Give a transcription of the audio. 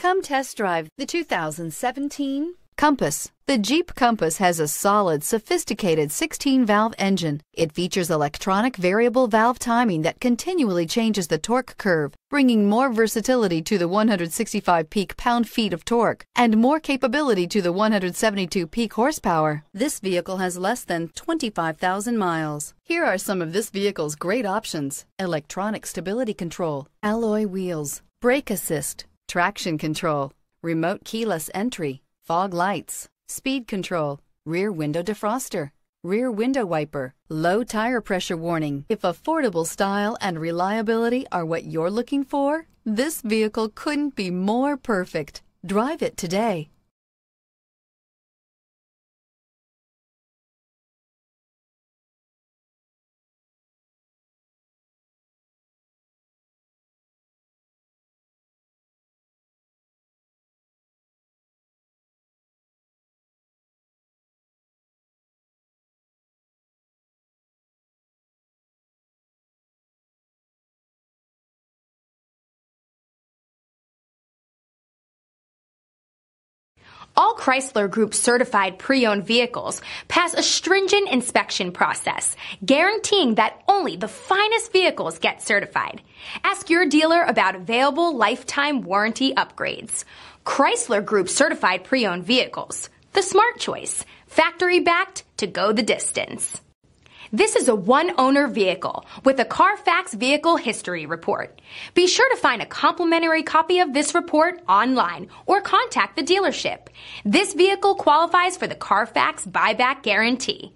Come test drive the 2017 Compass. The Jeep Compass has a solid, sophisticated 16-valve engine. It features electronic variable valve timing that continually changes the torque curve, bringing more versatility to the 165 peak pound-feet of torque and more capability to the 172 peak horsepower. This vehicle has less than 25,000 miles. Here are some of this vehicle's great options: electronic stability control, alloy wheels, brake assist, traction control, remote keyless entry, fog lights, speed control, rear window defroster, rear window wiper, low tire pressure warning. If affordable style and reliability are what you're looking for, this vehicle couldn't be more perfect. Drive it today. All Chrysler Group certified pre-owned vehicles pass a stringent inspection process, guaranteeing that only the finest vehicles get certified. Ask your dealer about available lifetime warranty upgrades. Chrysler Group certified pre-owned vehicles, the smart choice, factory backed to go the distance. This is a one-owner vehicle with a CARFAX vehicle history report. Be sure to find a complimentary copy of this report online or contact the dealership. This vehicle qualifies for the CARFAX buyback guarantee.